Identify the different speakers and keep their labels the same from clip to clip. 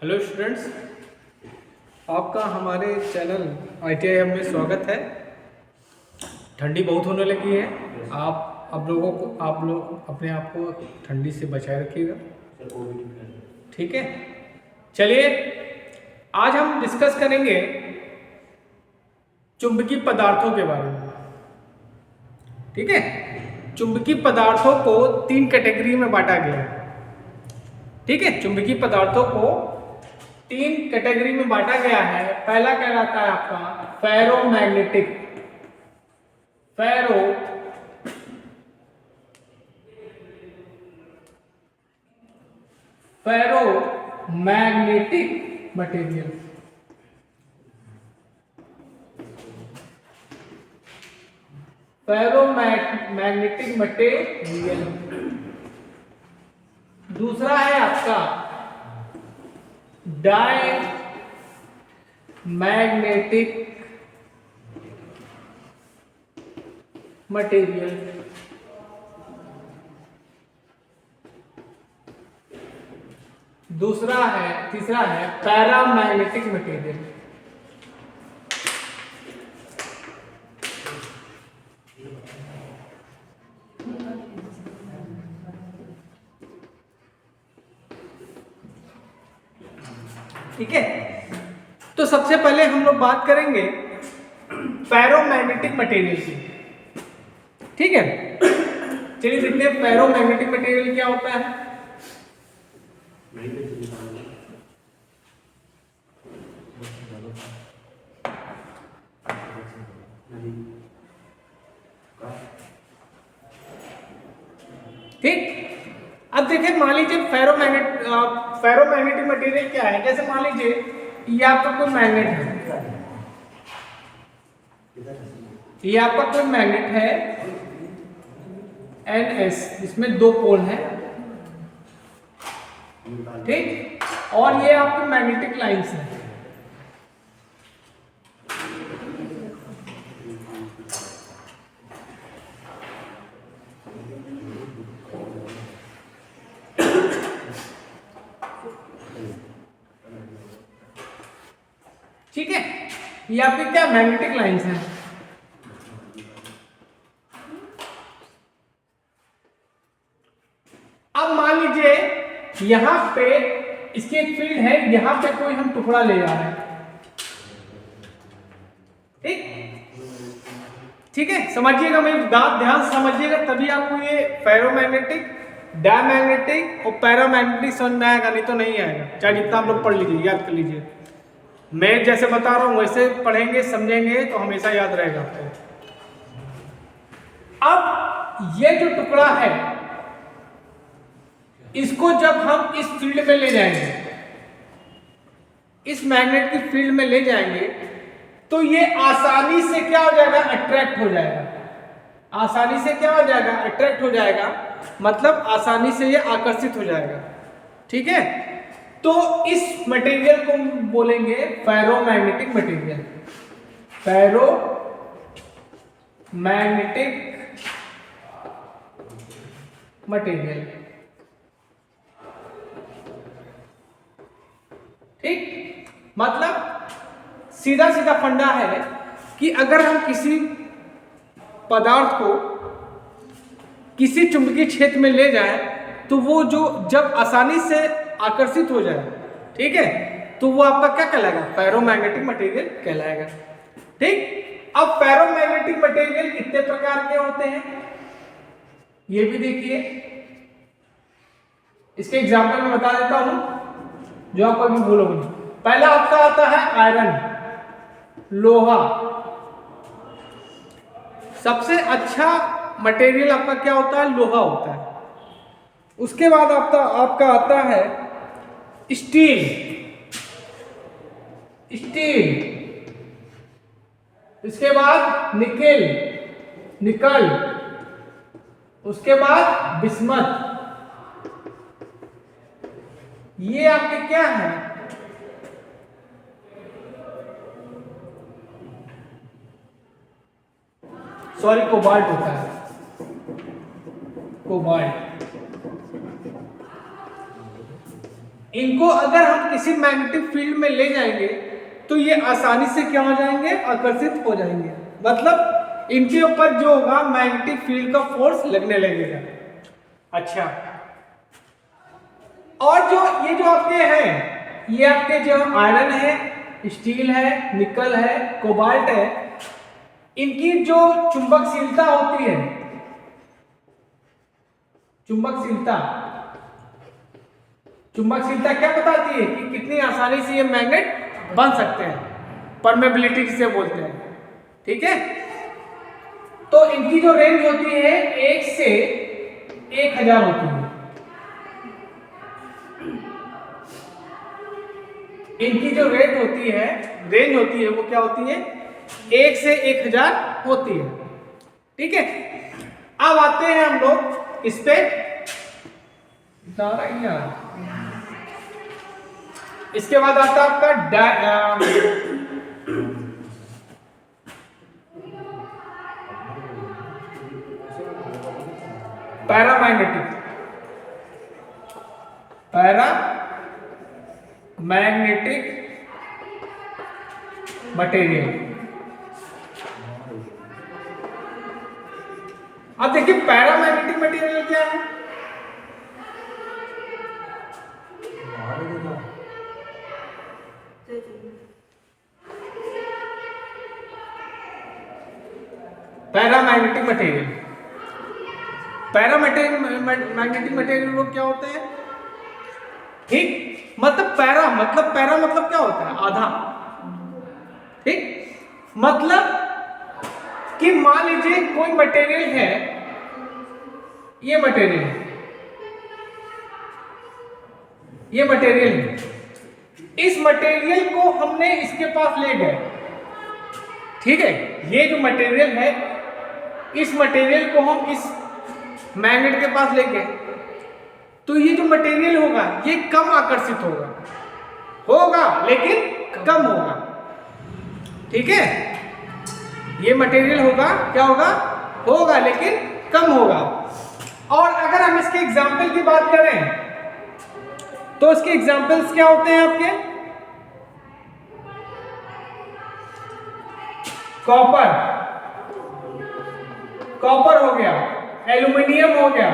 Speaker 1: Hello students, आपका हमारे channel ITIM में स्वागत है। ठंडी बहुत होने लगी है। आप लोग अपने आप को ठंडी से बचाए रखिएगा, ठीक है। चलिए आज हम डिस्कस करेंगे चुंबकीय पदार्थों के बारे में, ठीक है। चुंबकीय पदार्थों को 3 कैटेगरी में बांटा गया है, ठीक है। चुंबकीय पदार्थों को 3 कैटेगरी में बांटा गया है। पहला कहलाता है आपका फेरोमैग्नेटिक मटेरियल। Ferromagnetic material. दूसरा है आपका डायमैग्नेटिक मटेरियल। तीसरा है पैरामैग्नेटिक मटेरियल। ठीक है, तो सबसे पहले हम लोग बात करेंगे फेरोमैग्नेटिक मटेरियल की, ठीक है। चलिए देखते हैं फेरोमैग्नेटिक मटेरियल क्या होता है। ठीक, अब देखिए, मान लीजिए फेरोमैग्नेटिक मटेरियल क्या है। जैसे मान लीजिए ये आपका कोई मैग्नेट है, ये आपका कोई मैग्नेट है NS, इसमें 2 पोल हैं, ठीक। और ये आपके मैग्नेटिक लाइंस हैं, ठीक है। ये आपके क्या मैग्नेटिक लाइंस हैं। अब मान लीजिए यहां पे इसकी एक फील्ड है, यहां पे कोई हम टुकड़ा ले जा रहे हैं, ठीक है। समझिएगा, मेरी बात ध्यान से समझिएगा, तभी आपको ये फेरोमैग्नेटिक, डायमैग्नेटिक और पैरामैग्नेटिक समझ में आएगा, नहीं तो नहीं आएगा। चाहे जितना आप लोग पढ़ लीजिए, याद कर लीजिए। मैं जैसे बता रहा हूं वैसे पढ़ेंगे, समझेंगे तो हमेशा याद रहेगा आपको। अब ये जो टुकड़ा है, इसको जब हम इस फील्ड में ले जाएंगे, इस मैग्नेट की फील्ड में ले जाएंगे, तो ये आसानी से क्या हो जाएगा, अट्रैक्ट हो जाएगा। आसानी से क्या हो जाएगा, अट्रैक्ट हो जाएगा, मतलब आसानी से ये आकर्षित हो जाएगा, ठीक है। तो इस मटेरियल को बोलेंगे फेरोमैग्नेटिक मटेरियल। फेरोमैग्नेटिक मटेरियल, ठीक। मतलब सीधा सीधा फंडा है कि अगर हम किसी पदार्थ को किसी चुंबकीय क्षेत्र में ले जाएं, तो वो जो जब आसानी से आकर्षित हो जाए, ठीक है, तो वो आपका क्या कहलाएगा, फेरोमैग्नेटिक मटेरियल कहलाएगा, ठीक। अब फेरोमैग्नेटिक मटेरियल कितने प्रकार के होते हैं ये भी देखिए। इसके एग्जांपल में बता देता हूं जो आप कभी भूलोगे। पहला आपका आता है आयरन, लोहा। सबसे अच्छा मटेरियल आपका क्या होता है, लोहा होता है। उसके बाद आपका आता है स्टील। इसके बाद निकल। उसके बाद बिस्मथ। ये आपके क्या है, सॉरी, कोबाल्ट होता है, कोबाल्ट। इनको अगर हम किसी मैग्नेटिक फील्ड में ले जाएंगे तो ये आसानी से क्या हो जाएंगे, आकर्षित हो जाएंगे। मतलब इनके ऊपर जो होगा मैग्नेटिक फील्ड का फोर्स लगने लगेगा। अच्छा, और जो ये जो आपके हैं, ये आपके जो आयरन है, स्टील है, निकल है, कोबाल्ट है, इनकी जो चुंबकशीलता होती है, चुंबकशीलता क्या बताती है कि कितनी आसानी से ये मैग्नेट बन सकते हैं, परमेबिलिटी जिसे बोलते हैं। ठीक है, तो इनकी जो रेंज होती है 1 से 1000 होती है। इनकी जो रेंज होती है वो क्या होती है, 1 से 1000 होती है। ठीक है, अब आते हैं हम लोग इस पे, इसके बाद आता है आपका पैरामैग्नेटिक मटेरियल। अब देखिए पैरामैग्नेटिक मटेरियल क्या है। पैरामैग्नेटिक मटेरियल वो क्या होते हैं, ठीक, मतलब पैरा मतलब क्या होता है, आधा। ठीक, मतलब कि मान लीजिए कोई मटेरियल है, ये मटेरियल है, इस मटेरियल को हमने इसके पास ले गए। ठीक है, ये जो मटेरियल है, इस मटेरियल को हम इस मैग्नेट के पास ले गए, तो ये जो मटेरियल होगा ये कम आकर्षित होगा लेकिन कम होगा। ठीक है, ये मटेरियल होगा, क्या होगा लेकिन कम होगा। और अगर हम इसके एग्जाम्पल की बात करें तो इसके एग्जाम्पल्स क्या होते हैं आपके, कॉपर हो गया, एल्यूमिनियम हो गया,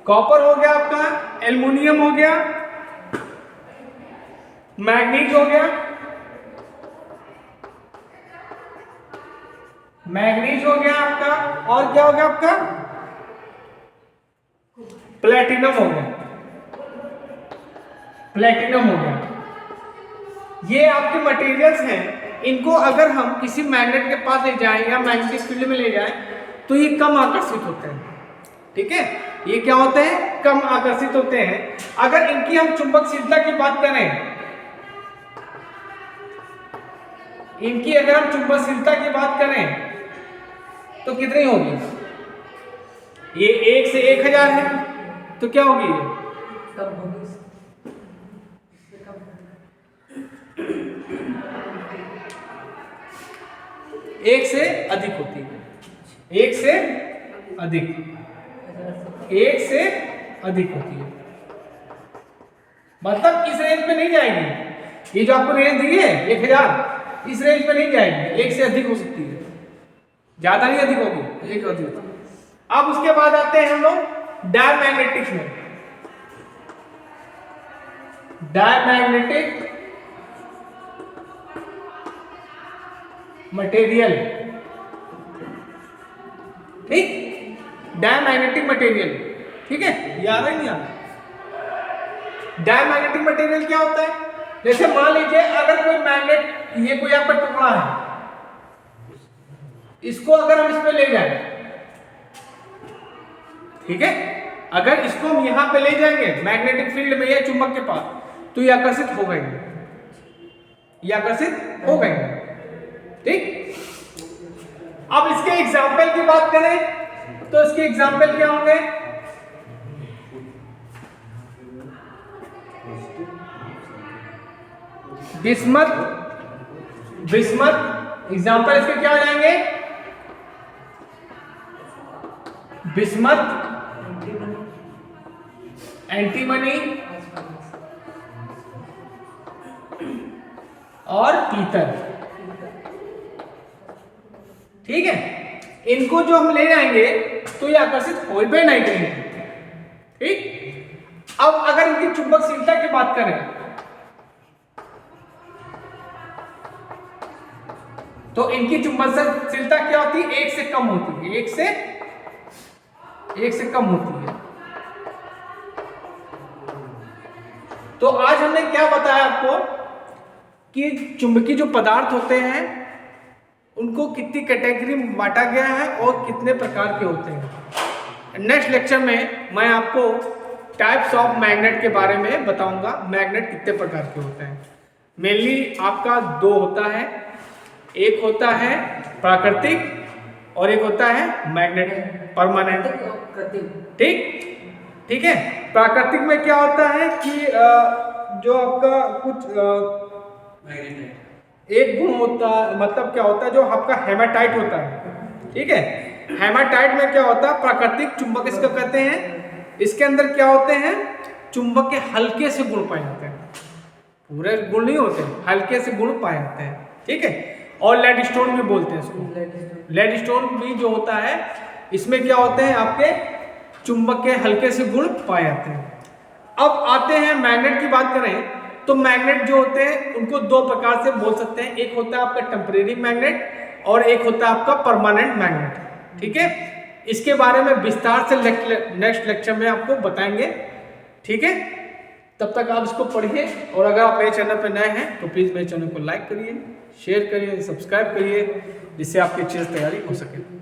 Speaker 1: कॉपर हो गया आपका, एल्युमिनियम हो गया, मैग्नीज हो गया, आपका, और क्या हो गया आपका, प्लेटिनम हो गया। ये आपके मटेरियल्स हैं, इनको अगर हम किसी मैग्नेट के पास ले जाएं या मैग्नेटिक फील्ड में ले जाएं तो ये कम आकर्षित होते हैं। ठीक है, ये क्या होते हैं, कम आकर्षित होते हैं। अगर इनकी हम चुंबकशीलता की बात करें, तो कितनी होगी, ये 1 से 1000 है, तो क्या होगी, कम होगी, एक से अधिक होती है, 1 से अधिक होती है। मतलब इस रेंज पे नहीं जाएगी, ये जो आपको रेंज दी है 1000, इस रेंज पे नहीं जाएगी, 1 से अधिक हो सकती है, ज्यादा नहीं अधिक होगी, 1 से अधिक। अब उसके बाद आते हैं हम लोग डायमैग्नेटिक्स में। डायमैग्नेटिक मटेरियल, ठीक, डायमैग्नेटिक मटेरियल, ठीक है, ये आ रहा है नहीं आ रहा। डायमैग्नेटिक मटेरियल क्या होता है, जैसे मान लीजिए अगर कोई मैग्नेट, ये कोई आपका टुकड़ा है, इसको अगर हम इस पे ले जाएं, ठीक है, अगर इसको हम यहां पे ले जाएंगे मैग्नेटिक फील्ड में या चुंबक के पास, तो ये आकर्षित हो गए, ठीक। अब इसके एग्जाम्पल की बात करें तो इसके एग्जाम्पल क्या होंगे, बिस्मथ, एग्जाम्पल इसके क्या हो जाएंगे, बिस्मथ, एंटीमनी और पीतल। ठीक है, इनको जो हम ले जाएंगे तो ये आकर्षित हो भी नहीं करेंगे। ठीक, अब अगर इनकी चुंबकशीलता की बात करें तो इनकी चुंबकशीलता क्या होती है? एक से कम होती है, एक से कम होती है। तो आज हमने क्या बताया आपको कि चुंबकीय जो पदार्थ होते हैं उनको कितनी कैटेगरी में बांटा गया है और कितने प्रकार के होते हैं। नेक्स्ट लेक्चर में मैं आपको टाइप्स ऑफ मैग्नेट के बारे में बताऊंगा, मैग्नेट कितने प्रकार के होते हैं। मेनली आपका दो होता है, एक होता है प्राकृतिक और एक होता है मैग्नेट परमानेंट। ठीक है, प्राकृतिक में क्या होता है कि जो आपका कुछ एक गुण होता है, मतलब क्या होता है जो आपका हेमाटाइट होता है। ठीक है, हेमाटाइट में क्या होता है? प्राकृतिक चुंबक इसको कहते हैं। इसके अंदर क्या होते हैं? चुंबक के हल्के से गुण पाए जाते हैं, पूरे गुण नहीं होते, हल्के से गुण पाए जाते हैं। ठीक है, और लेड स्टोन भी बोलते हैं इसको। लेड स्टोन भी जो होता है इसमें क्या होते हैं? आपके चुंबक के हल्के से गुण पाए जाते हैं। अब आते हैं मैग्नेट की बात करें तो मैग्नेट जो होते हैं उनको दो प्रकार से बोल सकते हैं। एक होता है आपका टेम्परेरी मैग्नेट और एक होता है आपका परमानेंट मैग्नेट। ठीक है, इसके बारे में विस्तार से नेक्स्ट लेक्चर में आपको बताएंगे। ठीक है, तब तक आप इसको पढ़िए और अगर आप मेरे चैनल पर नए हैं तो प्लीज़ मेरे चैनल को लाइक करिए, शेयर करिए, सब्सक्राइब करिए, जिससे आपकी अच्छी तैयारी हो सके।